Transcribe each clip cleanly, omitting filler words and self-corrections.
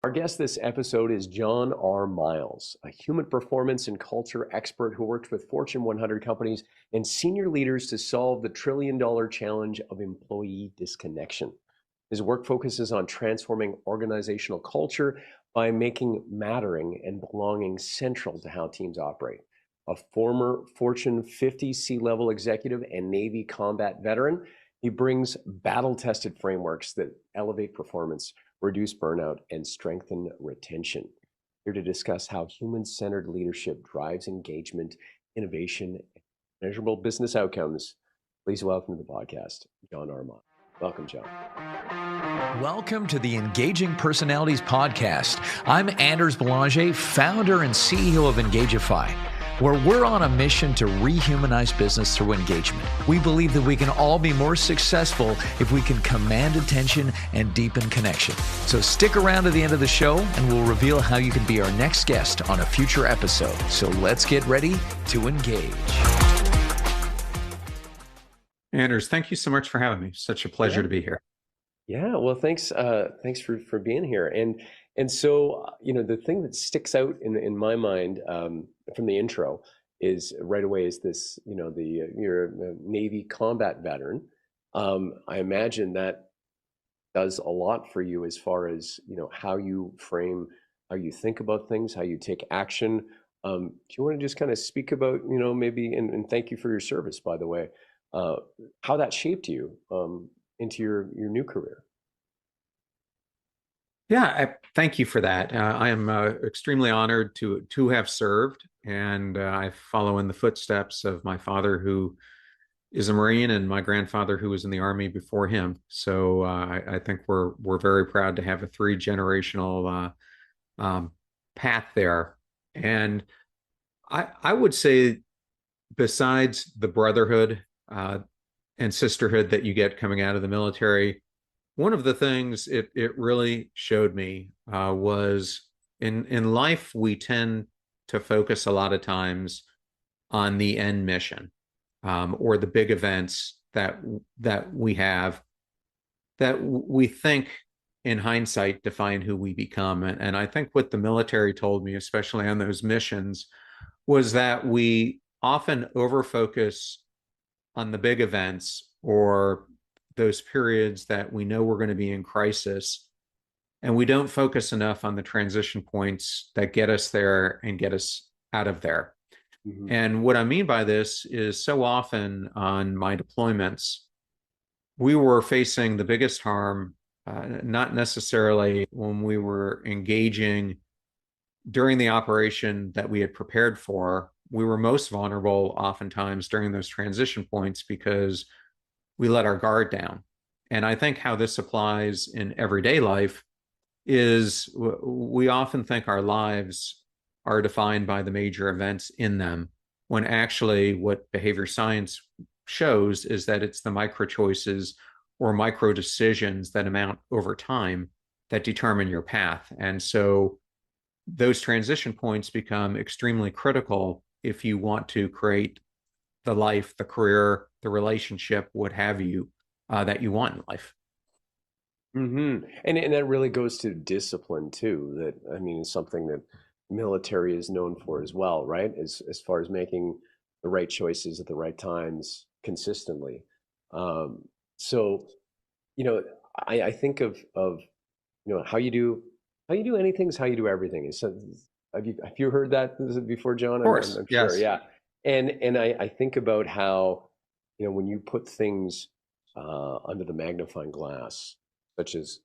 Our guest this episode is John R. Miles, a human performance and culture expert who works with Fortune 100 companies and senior leaders to solve the trillion-dollar challenge of employee disconnection. His work focuses on transforming organizational culture by making mattering and belonging central to how teams operate. A former Fortune 50 C-level executive and Navy combat veteran, he brings battle-tested frameworks that elevate performance, reduce burnout, and strengthen retention. Here to discuss how human-centered leadership drives engagement, innovation, and measurable business outcomes, please welcome to the podcast, John R. Miles. Welcome, John. Welcome to the Engaging Personalities Podcast. I'm Anders Belanger, founder and CEO of Engagify, where we're on a mission to rehumanize business through engagement. We believe that we can all be more successful if we can command attention and deepen connection. So stick around to the end of the show and we'll reveal how you can be our next guest on a future episode. So let's get ready to engage. Anders, thank you so much for having me. Such a pleasure to be here. Yeah, well, thanks for being here. And so, the thing that sticks out in my mind from the intro is right away is this, you're a Navy combat veteran. I imagine that does a lot for you as far as, how you frame, how you think about things, how you take action. Do you want to just kind of speak about, maybe, and thank you for your service, by the way, how that shaped you into your new career? Yeah, thank you for that. I am extremely honored to have served, and I follow in the footsteps of my father, who is a Marine, and my grandfather, who was in the Army before him. So I think we're very proud to have a three-generational path there. And I would say, besides the brotherhood and sisterhood that you get coming out of the military, one of the things it really showed me was in life, we tend to focus a lot of times on the end mission or the big events that we have that we think in hindsight define who we become. And I think what the military told me, especially on those missions, was that we often overfocus on the big events or those periods that we know we're going to be in crisis, and we don't focus enough on the transition points that get us there and get us out of there. Mm-hmm. And what I mean by this is, so often on my deployments, we were facing the biggest harm, not necessarily when we were engaging during the operation that we had prepared for. We were most vulnerable oftentimes during those transition points because we let our guard down. And I think how this applies in everyday life is we often think our lives are defined by the major events in them, when actually what behavior science shows is that it's the micro choices or micro decisions that amount over time that determine your path. And so those transition points become extremely critical if you want to create the life, the career, the relationship, what have you, that you want in life. Mm-hmm. And that really goes to discipline too. That, I mean, is something that military is known for as well, right? As far as making the right choices at the right times consistently. So, I think of how you do anything is how you do everything. Have you heard that before, John? Of course, I'm yes. Sure, yeah. And I think about how, when you put things under the magnifying glass, such as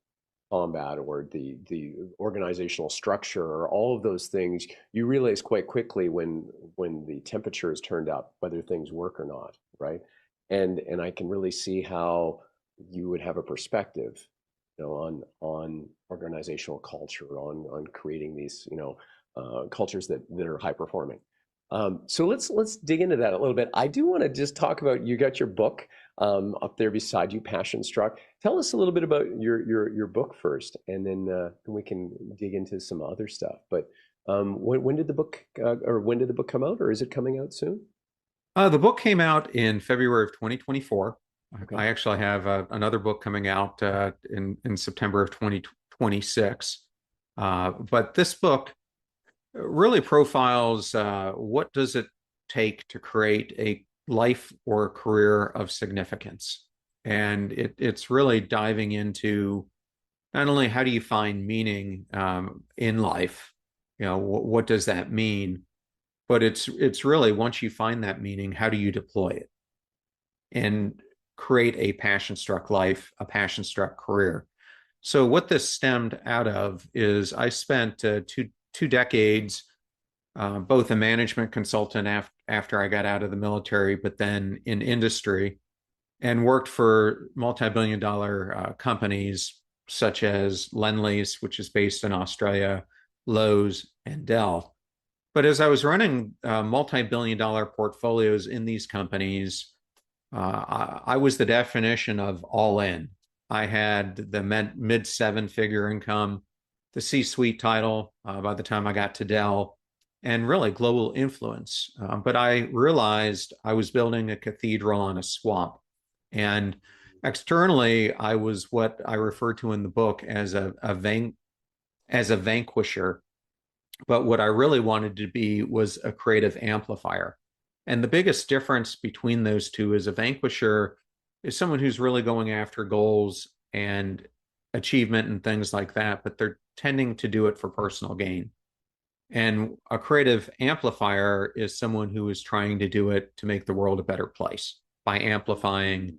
combat or the organizational structure or all of those things, you realize quite quickly when the temperature is turned up, whether things work or not, right? And I can really see how you would have a perspective, on organizational culture, on creating these, cultures that are high performing. So let's dig into that a little bit. I do want to just talk about, you got your book up there beside you, Passion Struck. Tell us a little bit about your book first, and then we can dig into some other stuff. But when did the book come out, or is it coming out soon? The book came out in February of 2024. Okay. I actually have another book coming out in September of 2026. But this book really profiles what does it take to create a life or a career of significance. And it's really diving into not only how do you find meaning in life, what does that mean, but it's really once you find that meaning, how do you deploy it and create a passion struck life, a passion struck career. So what this stemmed out of is I spent two decades both a management consultant after I got out of the military, but then in industry and worked for multi-billion dollar companies such as Lendlease, which is based in Australia, Lowe's, and Dell. But as I was running multi-billion dollar portfolios in these companies, I was the definition of all in. I had the mid seven-figure income, the C-suite title by the time I got to Dell, and really global influence. But I realized I was building a cathedral on a swamp. And externally, I was what I refer to in the book as as a vanquisher. But what I really wanted to be was a creative amplifier. And the biggest difference between those two is a vanquisher is someone who's really going after goals and achievement and things like that, but they're tending to do it for personal gain. And a creative amplifier is someone who is trying to do it to make the world a better place by amplifying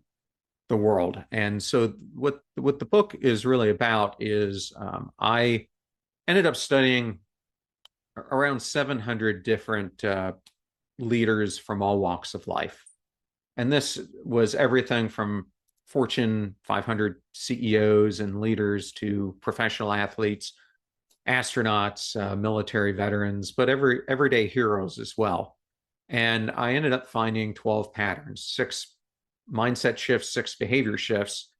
the world. And so what the book is really about is I ended up studying around 700 different leaders from all walks of life. And this was everything from Fortune 500 CEOs and leaders to professional athletes, astronauts, military veterans, but everyday heroes as well. And I ended up finding 12 patterns, 6 mindset shifts, 6 behavior shifts.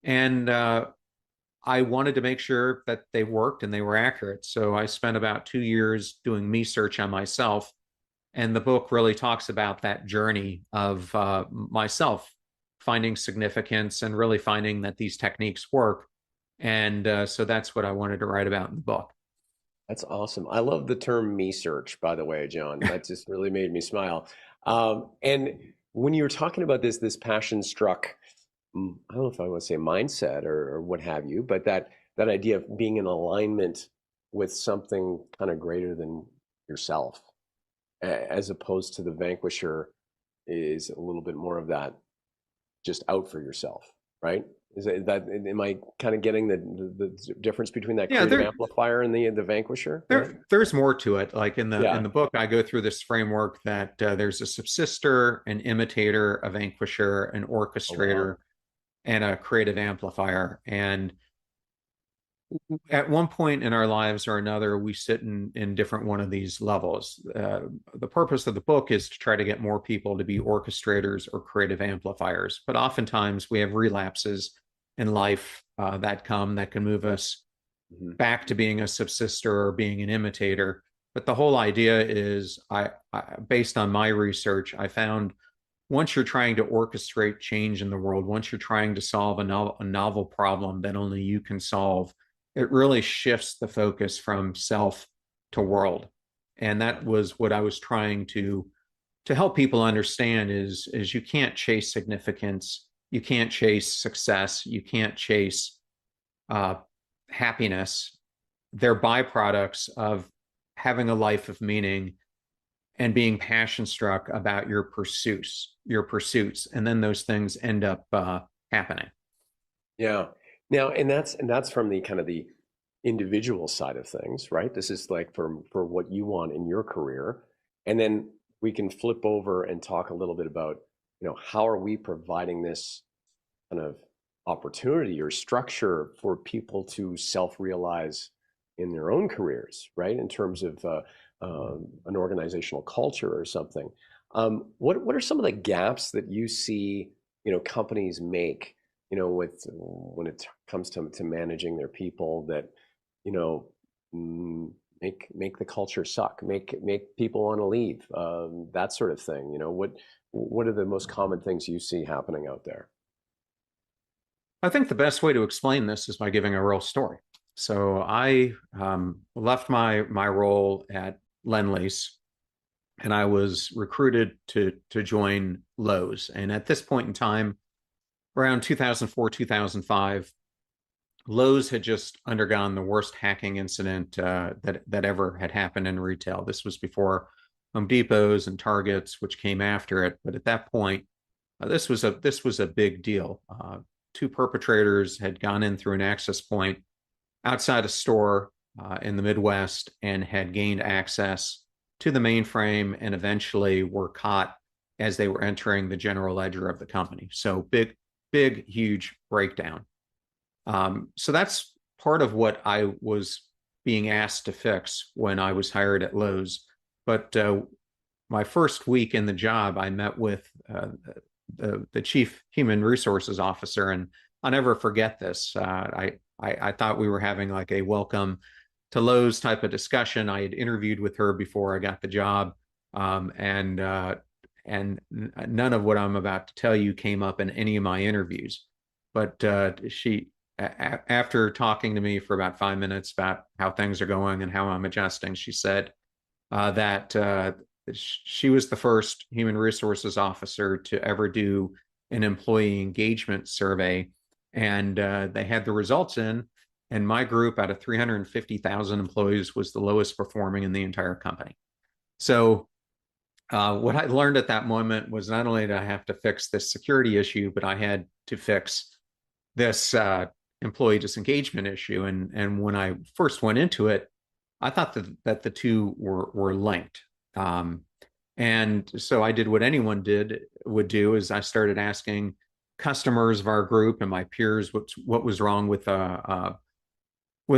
And I wanted to make sure that they worked and they were accurate. So I spent about 2 years doing me search on myself. And the book really talks about that journey of myself finding significance and really finding that these techniques work. And so that's what I wanted to write about in the book. That's awesome. I love the term "me search," by the way, John. That just really made me smile. And when you were talking about this passion struck, I don't know if I want to say mindset or what have you, but that idea of being in alignment with something kind of greater than yourself, as opposed to the vanquisher, is a little bit more of that just out for yourself, right? Is that am I kind of getting the difference between that Yeah, creative amplifier and the vanquisher? Right? there's more to it. Like in Yeah. the book, I go through this framework that there's a subsister, an imitator, a vanquisher, an Oh, orchestrator, wow. and a creative amplifier. And at one point in our lives or another, we sit in different one of these levels. The purpose of the book is to try to get more people to be orchestrators or creative amplifiers. But oftentimes we have relapses in life that can move us Mhm. back to being a subsister or being an imitator. But the whole idea is, based on my research, I found once you're trying to orchestrate change in the world, once you're trying to solve a novel problem that only you can solve, it really shifts the focus from self to world. And that was what I was trying to help people understand is you can't chase significance, you can't chase success, you can't chase uh, happiness. They're byproducts of having a life of meaning and being passion struck about your pursuits, and then those things end up happening. Yeah. Now, and that's from the kind of the individual side of things, right? This is like for what you want in your career. And then we can flip over and talk a little bit about, how are we providing this kind of opportunity or structure for people to self-realize in their own careers, right? In terms of an organizational culture or something. What are some of the gaps that you see, companies make, with when it comes to managing their people that, you know, make the culture suck, make people want to leave, that sort of thing. What are the most common things you see happening out there? I think the best way to explain this is by giving a real story. So I left my role at Lendlease, and I was recruited to join Lowe's. And at this point in time, around 2004, 2005, Lowe's had just undergone the worst hacking incident that ever had happened in retail. This was before Home Depots and Targets, which came after it. But at that point, this was a big deal. Two perpetrators had gone in through an access point outside a store in the Midwest and had gained access to the mainframe and eventually were caught as they were entering the general ledger of the company. So big, huge breakdown. So that's part of what I was being asked to fix when I was hired at Lowe's. But my first week in the job, I met with the chief human resources officer, and I'll never forget this. I thought we were having like a welcome to Lowe's type of discussion. I had interviewed with her before I got the job, and none of what I'm about to tell you came up in any of my interviews. But after talking to me for about 5 minutes about how things are going and how I'm adjusting, she said that she was the first human resources officer to ever do an employee engagement survey. And they had the results in, and my group out of 350,000 employees was the lowest performing in the entire company. So what I learned at that moment was not only did I have to fix this security issue, but I had to fix this employee disengagement issue. And when I first went into it, I thought that the two were linked. And so I did what anyone would do is I started asking customers of our group and my peers what was wrong with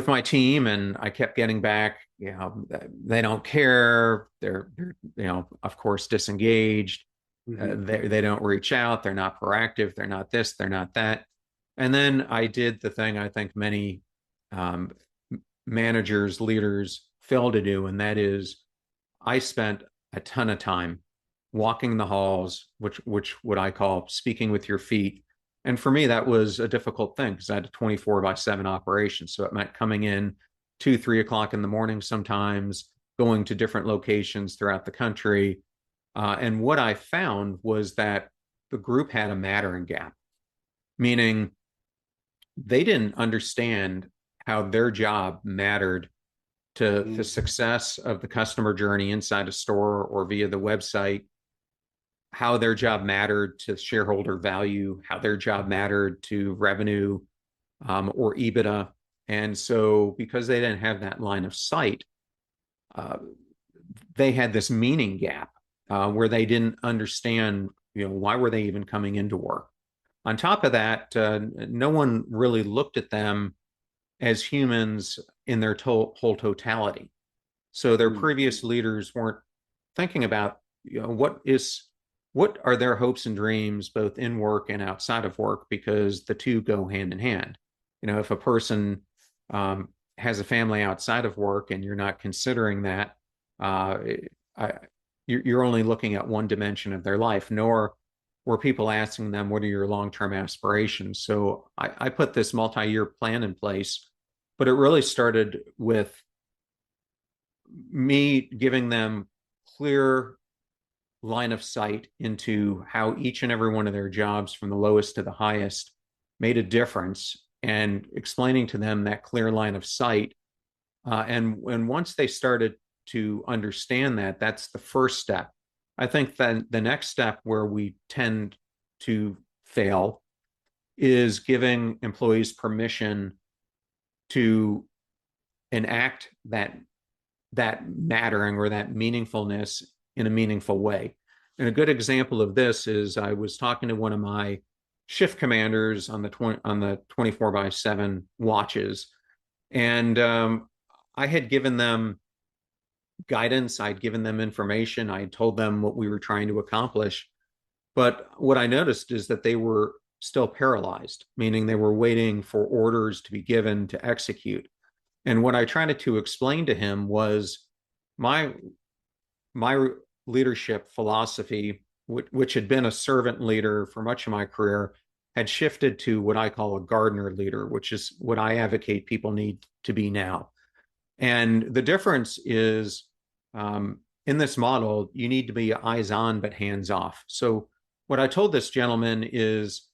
my team, and I kept getting back, they don't care, they're of course disengaged, they don't reach out, they're not proactive, they're not this, they're not that. And then I did the thing I think many managers, leaders fail to do, and that is I spent a ton of time walking the halls, which what I call speaking with your feet. And for me, that was a difficult thing because I had a 24/7 operation. So it meant coming in 2, 3 o'clock in the morning sometimes, going to different locations throughout the country. And what I found was that the group had a mattering gap, meaning they didn't understand how their job mattered to the success of the customer journey inside a store or via the website, how their job mattered to shareholder value, how their job mattered to revenue or EBITDA. And so because they didn't have that line of sight, they had this meaning gap where they didn't understand, why were they even coming into work? On top of that, no one really looked at them as humans in their whole totality. So their previous leaders weren't thinking about, what are their hopes and dreams, both in work and outside of work, because the two go hand in hand. If a person has a family outside of work and you're not considering that, you're only looking at one dimension of their life, nor were people asking them, what are your long-term aspirations? So I put this multi-year plan in place, but it really started with me giving them clear line of sight into how each and every one of their jobs from the lowest to the highest made a difference, and explaining to them that clear line of sight. And once they started to understand that, that's the first step. I think then the next step where we tend to fail is giving employees permission to enact that mattering or that meaningfulness in a meaningful way. And a good example of this is I was talking to one of my shift commanders on the 24/7 watches, and I had given them guidance, I'd given them information, I told them what we were trying to accomplish. But what I noticed is that they were still paralyzed, meaning they were waiting for orders to be given to execute. And what I tried to explain to him was my leadership philosophy, which had been a servant leader for much of my career, had shifted to what I call a gardener leader, which is what I advocate people need to be now. And the difference is in this model, you need to be eyes on, but hands off. So what I told this gentleman is,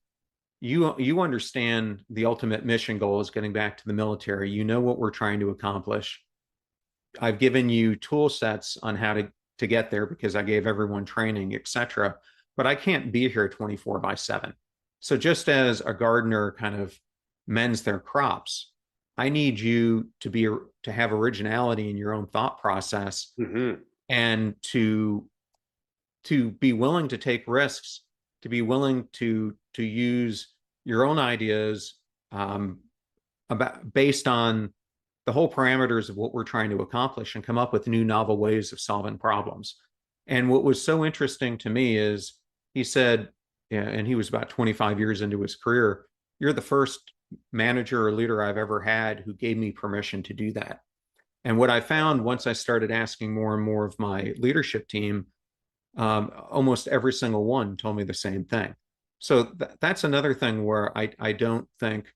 you understand the ultimate mission goal is getting back to the military. You know what we're trying to accomplish. I've given you tool sets on how to get there because I gave everyone training, etc. But I can't be here 24/7. So just as a gardener kind of mends their crops, I need you to have originality in your own thought process, Mm-hmm. and to be willing to take risks, to be willing to use your own ideas based on the whole parameters of what we're trying to accomplish, and come up with new novel ways of solving problems. And what was so interesting to me is he said, and he was about 25 years into his career, you're the first manager or leader I've ever had who gave me permission to do that. And what I found once I started asking more and more of my leadership team, almost every single one told me the same thing. So that's another thing where I don't think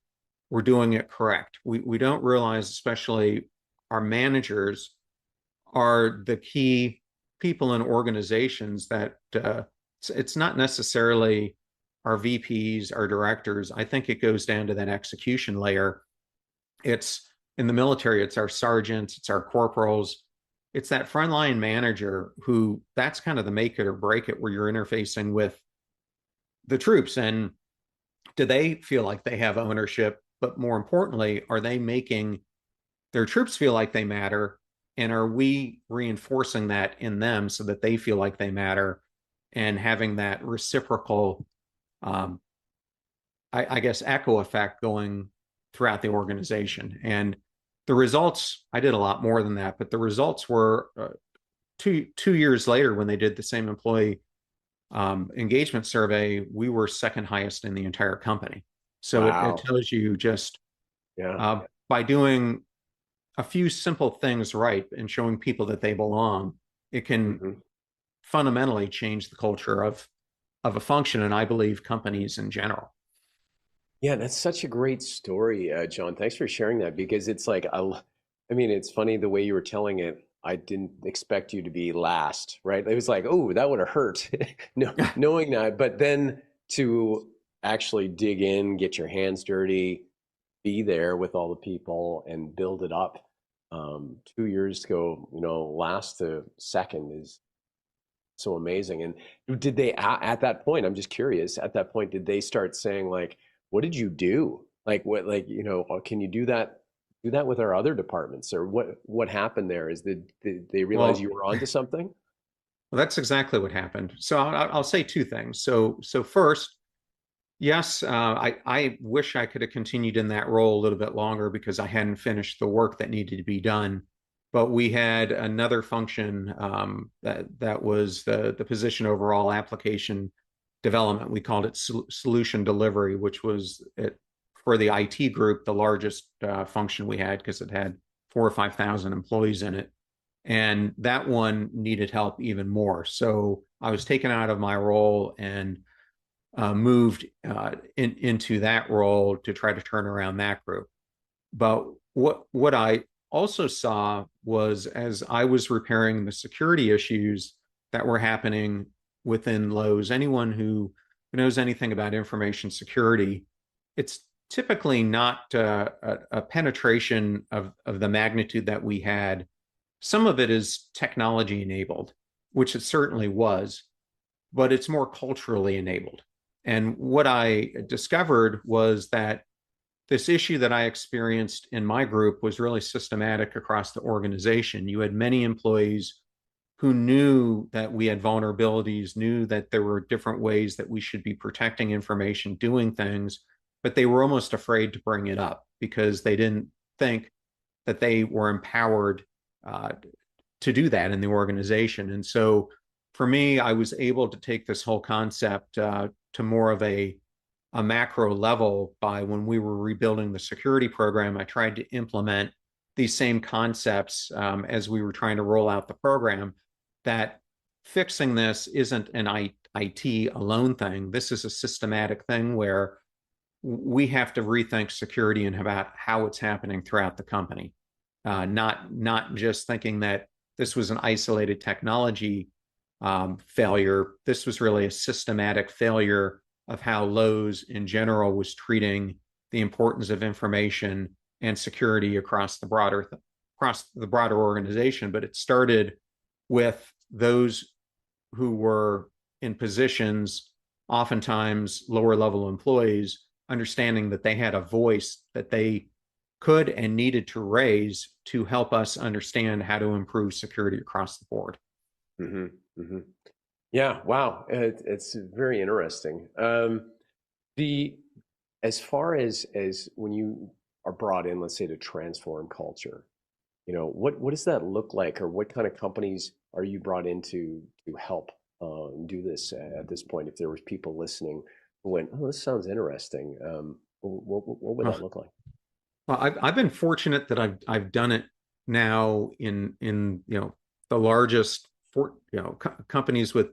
we're doing it correct. We don't realize, especially our managers are the key people in organizations, that it's not necessarily our VPs, our directors. I think it goes down to that execution layer. It's in the military, it's our sergeants, it's our corporals, it's that frontline manager who, that's kind of the make it or break it, where you're interfacing with the troops. And do they feel like they have ownership? But more importantly, are they making their troops feel like they matter? And are we reinforcing that in them so that they feel like they matter, and having that reciprocal, I guess, echo effect going throughout the organization? And the results, I did a lot more than that, but the results were 2 years later, when they did the same employee engagement survey, we were second highest in the entire company. So it Wow. tells you just Yeah. by doing a few simple things right and showing people that they belong, it can Mm-hmm. fundamentally change the culture of a function, and I believe companies in general. Yeah, that's such a great story, John. Thanks for sharing that, because it's like, I mean, it's funny the way you were telling it. I didn't expect you to be last, right? It was like, oh, that would have hurt, no, knowing that. But then to actually dig in, get your hands dirty, be there with all the people and build it up. 2 years ago, last to second is so amazing. And did they at that point? I'm just curious. At that point, did they start saying like, "What did you do? Like what? Like can you do that? Do that with our other departments, or what? What happened there? Did they realize Well, you were onto something?" well, that's exactly what happened. So I'll say two things. So first, yes, I wish I could have continued in that role a little bit longer because I hadn't finished the work that needed to be done. But we had another function that was the position overall application development. We called it solution delivery, which was for the IT group the largest function we had, because it had 4,000 or 5,000 employees in it. And that one needed help even more. So I was taken out of my role and moved into that role to try to turn around that group. But what I also saw was, as I was repairing the security issues that were happening within Lowe's, anyone who knows anything about information security, it's typically not a penetration of the magnitude that we had. Some of it is technology enabled, which it certainly was, but it's more culturally enabled. And what I discovered was that this issue that I experienced in my group was really systematic across the organization. You had many employees who knew that we had vulnerabilities, knew that there were different ways that we should be protecting information, doing things, but they were almost afraid to bring it up because they didn't think that they were empowered to do that in the organization. And so for me, I was able to take this whole concept to more of a macro level. By when we were rebuilding the security program, I tried to implement these same concepts as we were trying to roll out the program, that fixing this isn't an IT alone thing. This is a systematic thing where we have to rethink security and about how it's happening throughout the company. Not just thinking that this was an isolated technology failure. This was really a systematic failure of how Lowe's in general was treating the importance of information and security across the broader organization. But it started with those who were in positions, oftentimes lower level employees, understanding that they had a voice that they could and needed to raise to help us understand how to improve security across the board. Hmm. Hmm. Yeah. Wow. It's very interesting. The as far as when you are brought in, let's say, to transform culture, what does that look like, or what kind of companies are you brought in to help do this at this point? If there was people listening who went, "Oh, this sounds interesting," what would Well, that look like? I've been fortunate that I've done it now in the largest companies with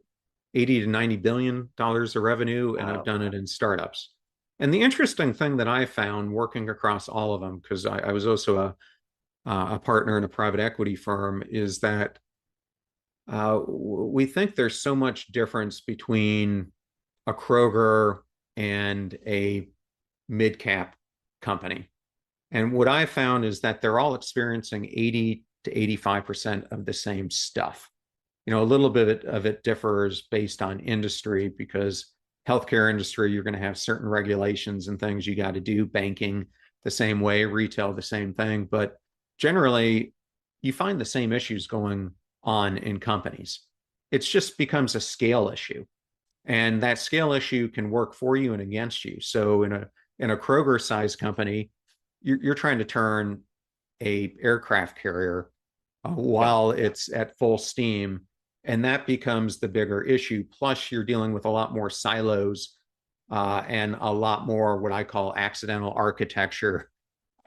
80 to 90 billion dollars of revenue, and I've Wow. done it in startups. And the interesting thing that I found working across all of them, because I was also a partner in a private equity firm, is that we think there's so much difference between a Kroger and a mid cap company. And what I found is that they're all experiencing 80 to 85% of the same stuff. A little bit of it differs based on industry, because healthcare industry, you're going to have certain regulations and things you got to do, banking the same way, retail the same thing. But generally, you find the same issues going on in companies. It just becomes a scale issue. And that scale issue can work for you and against you. So in a Kroger size company, you're trying to turn a aircraft carrier Yeah. while it's at full steam, and that becomes the bigger issue. Plus, you're dealing with a lot more silos and a lot more what I call accidental architecture,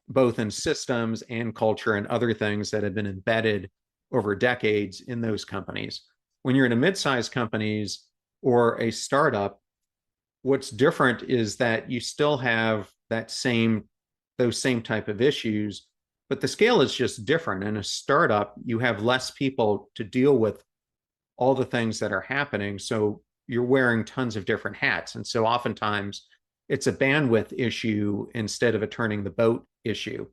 both in systems and culture and other things that have been embedded over decades in those companies. When you're in a mid-sized companies or a startup, what's different is that you still have those same type of issues, but the scale is just different. In a startup, you have less people to deal with all the things that are happening. So you're wearing tons of different hats. And so oftentimes it's a bandwidth issue instead of a turning the boat issue.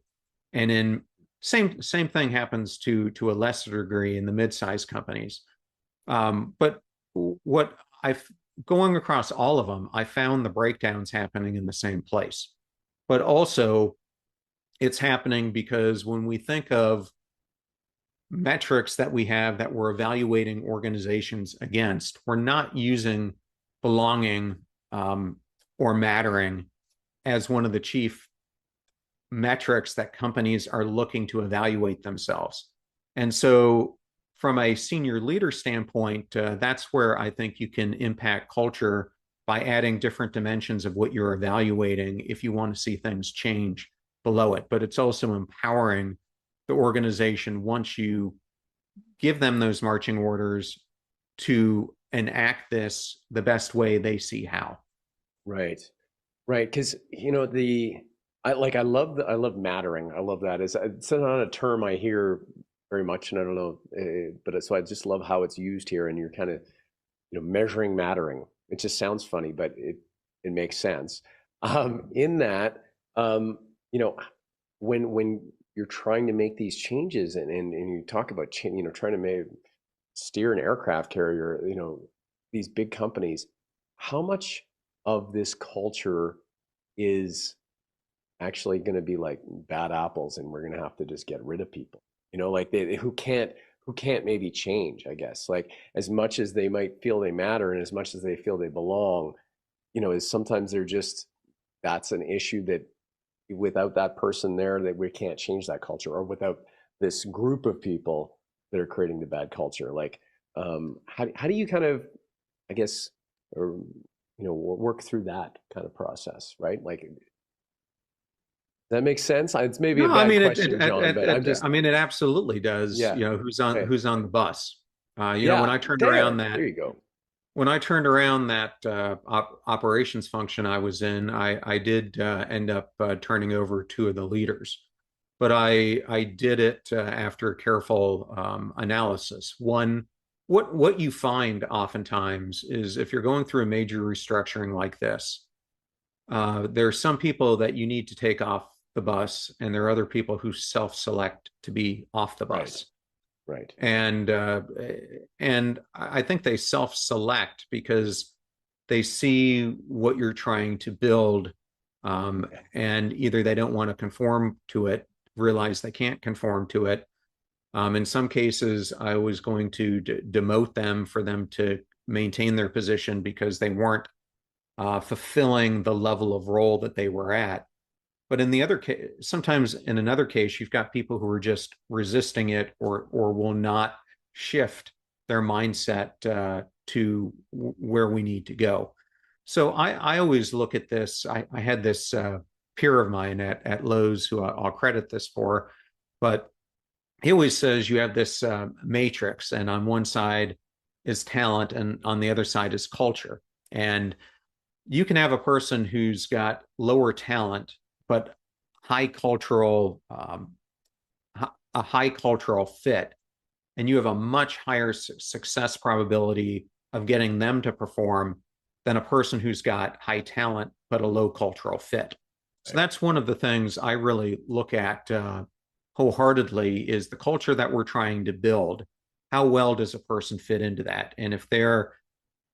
And in same thing happens to a lesser degree in the mid-sized companies. But what I've going across all of them, I found the breakdowns happening in the same place. But also, it's happening because when we think of metrics that we have that we're evaluating organizations against, we're not using belonging or mattering as one of the chief metrics that companies are looking to evaluate themselves. And so, from a senior leader standpoint, that's where I think you can impact culture by adding different dimensions of what you're evaluating if you want to see things change below it. But it's also empowering the organization once you give them those marching orders to enact this the best way they see how. Right. Right. Because I love mattering. I love that. It's not a term I hear very much, and I don't know, so I just love how it's used here. And you're kind of measuring mattering. It just sounds funny, but it makes sense. In that, you know, when you're trying to make these changes, and you talk about trying to steer an aircraft carrier, these big companies, how much of this culture is actually going to be like bad apples, and we're going to have to just get rid of people, like who can't maybe change, I guess, like as much as they might feel they matter and as much as they feel they belong, is sometimes that's an issue that without that person there, that we can't change that culture, or without this group of people that are creating the bad culture. Like, how do you kind of, I guess, or work through that kind of process, right? Like, that makes sense. It's maybe a No, I bad mean question, John, but I'm just, I mean it absolutely does. yeah. Who's on Okay. the bus? When Yeah. I turned around There that you go. when I turned around that operations function I was in, I did end up turning over two of the leaders, but I did it after careful analysis. One, what you find oftentimes is if you're going through a major restructuring like this, there are some people that you need to take off the bus, and there are other people who self-select to be off the Right. bus. Right. And and I think they self-select because they see what you're trying to build, and either they don't want to conform to it, realize they can't conform to it. In some cases, I was going to demote them for them to maintain their position because they weren't fulfilling the level of role that they were at. But in the other case, sometimes in another case, you've got people who are just resisting it or will not shift their mindset to where we need to go. So I always look at this. I had this peer of mine at Lowe's who I'll credit this for, but he always says you have this matrix, and on one side is talent, and on the other side is culture. And you can have a person who's got lower talent but high cultural a high cultural fit, and you have a much higher success probability of getting them to perform than a person who's got high talent but a low cultural fit. So Right. that's one of the things I really look at wholeheartedly is the culture that we're trying to build. How well does a person fit into that? And if they're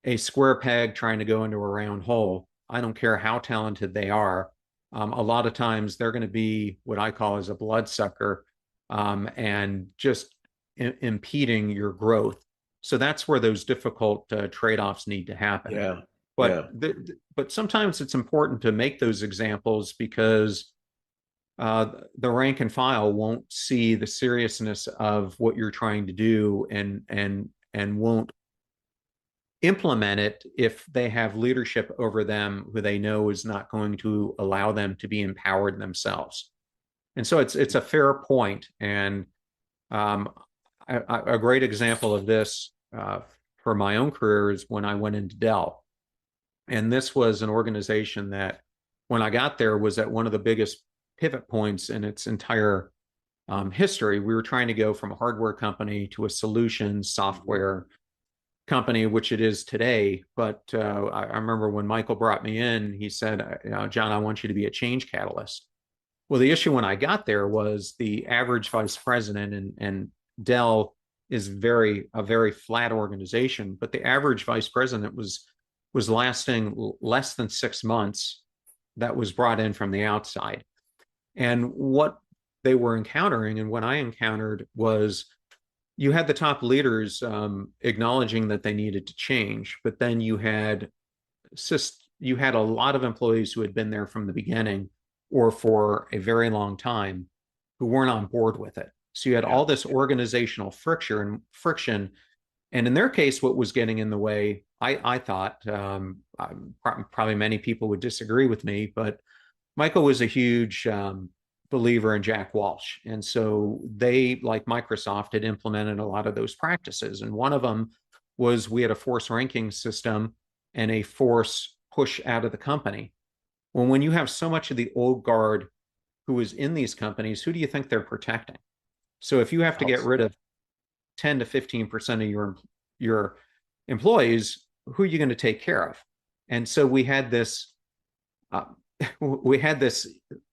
a square peg trying to go into a round hole, I don't care how talented they are. A lot of times they're going to be what I call as a bloodsucker, and just impeding your growth. So that's where those difficult trade-offs need to happen. Yeah. But Yeah. but sometimes it's important to make those examples because the rank and file won't see the seriousness of what you're trying to do and won't implement it if they have leadership over them who they know is not going to allow them to be empowered themselves. And so it's a fair point. And um, a great example of this for my own career is when I went into Dell. And this was an organization that, when I got there, was at one of the biggest pivot points in its entire history. We were trying to go from a hardware company to a solutions software company, which it is today. But I remember when Michael brought me in, he said, John, I want you to be a change catalyst. Well, the issue when I got there was the average vice president, and Dell is a very flat organization, but the average vice president was lasting less than 6 months. That was brought in from the outside. And what they were encountering, and what I encountered, was you had the top leaders acknowledging that they needed to change, but then you had a lot of employees who had been there from the beginning or for a very long time who weren't on board with it. So you had all this organizational friction, and in their case, what was getting in the way, I thought, probably many people would disagree with me, but Michael was a huge believer in Jack Walsh. And so they, like Microsoft, had implemented a lot of those practices. And one of them was we had a force ranking system and a force push out of the company. Well, when you have so much of the old guard who is in these companies, who do you think they're protecting? So if you have to get rid of 10 to 15% of your employees, who are you going to take care of? And so we had this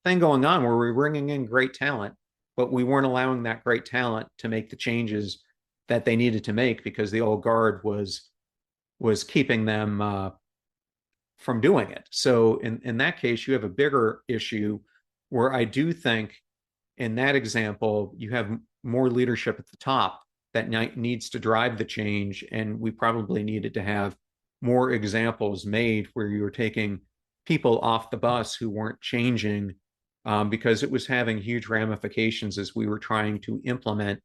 thing going on where we were bringing in great talent, but we weren't allowing that great talent to make the changes that they needed to make because the old guard was keeping them from doing it. So in that case, you have a bigger issue where I do think in that example, you have more leadership at the top that needs to drive the change. And we probably needed to have more examples made where you were taking people off the bus who weren't changing, because it was having huge ramifications as we were trying to implement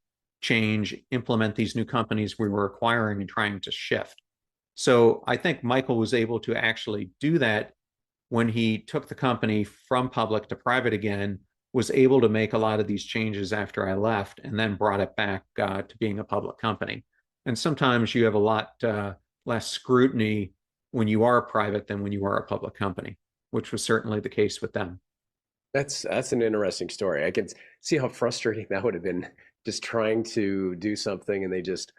these new companies we were acquiring and trying to shift. So I think Michael was able to actually do that when he took the company from public to private again, was able to make a lot of these changes after I left, and then brought it back to being a public company. And sometimes you have a lot less scrutiny when you are private than when you are a public company, which was certainly the case with them. That's an interesting story. I can see how frustrating that would have been, just trying to do something and they just,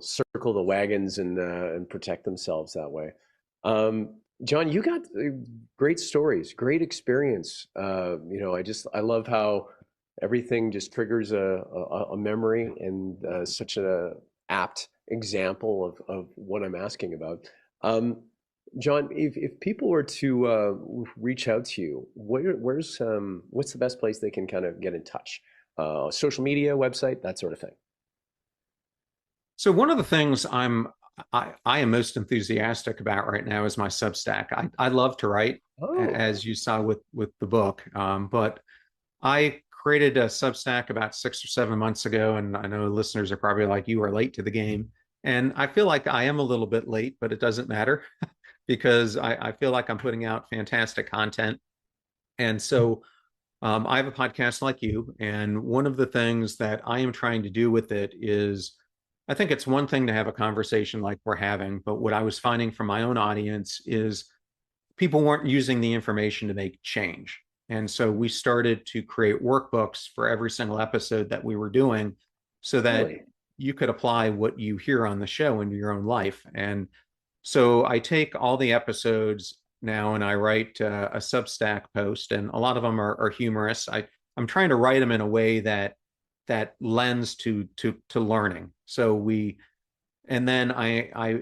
circle the wagons and protect themselves that way. John, you got great stories, great experience. I love how everything just triggers a memory, and such a apt example of what I'm asking about. Um, John, if people were to reach out to you, what's the best place they can kind of get in touch? Social media, website, that sort of thing. So one of the things I am most enthusiastic about right now is my Substack. I love to write, Oh, as you saw with the book, but I created a Substack about 6 or 7 months ago, and I know listeners are probably like, "You are late to the game," and I feel like I am a little bit late, but it doesn't matter because I feel like I'm putting out fantastic content, and so I have a podcast like you, and one of the things that I am trying to do with it is I think it's one thing to have a conversation like we're having, but what I was finding from my own audience is people weren't using the information to make change. And so we started to create workbooks for every single episode that we were doing so that really? you could apply what you hear on the show into your own life. And so I take all the episodes now and I write a Substack post, and a lot of them are humorous. I'm trying to write them in a way that lends to learning. So and then I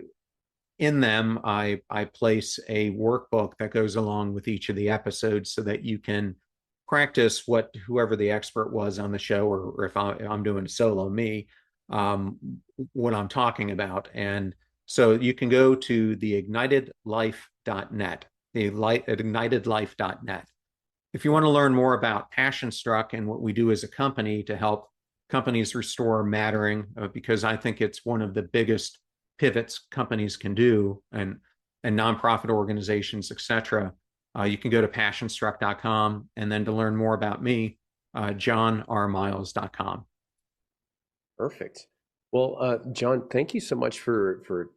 in them I place a workbook that goes along with each of the episodes so that you can practice what whoever the expert was on the show, or if I'm doing solo me, um, what I'm talking about. And so you can go to theignitedlife.net, theignitedlife.net. If you want to learn more about Passion Struck and what we do as a company to help companies restore mattering, because I think it's one of the biggest pivots companies can do, and nonprofit organizations, etc. You can go to passionstruck.com, and then to learn more about me, johnrmiles.com. Perfect. Well, John, thank you so much for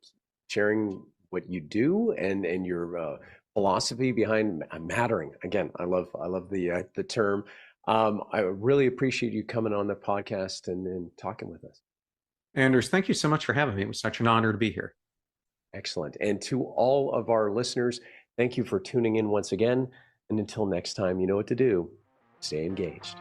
sharing what you do and your philosophy behind mattering. Again, I love the term. I really appreciate you coming on the podcast and talking with us. Anders, thank you so much for having me. It was such an honor to be here. Excellent. And to all of our listeners, thank you for tuning in once again. And until next time, you know what to do. Stay engaged.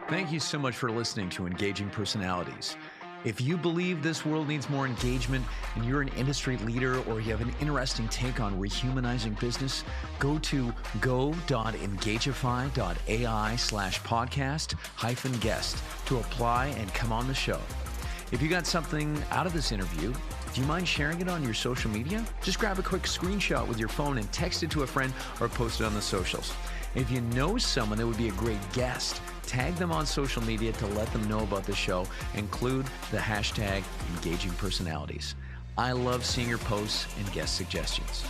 Thank you so much for listening to Engaging Personalities. If you believe this world needs more engagement and you're an industry leader or you have an interesting take on rehumanizing business, go to go.engagify.ai/podcast-guest to apply and come on the show. If you got something out of this interview, do you mind sharing it on your social media? Just grab a quick screenshot with your phone and text it to a friend or post it on the socials. If you know someone that would be a great guest, tag them on social media to let them know about the show. Include the hashtag Engaging Personalities. I love seeing your posts and guest suggestions.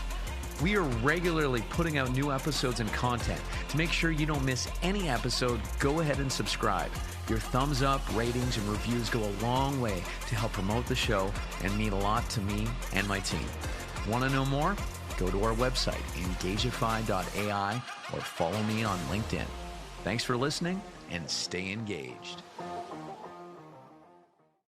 We are regularly putting out new episodes and content. To make sure you don't miss any episode, go ahead and subscribe. Your thumbs up, ratings, and reviews go a long way to help promote the show and mean a lot to me and my team. Want to know more? Go to our website, engagify.ai, or follow me on LinkedIn. Thanks for listening, and stay engaged.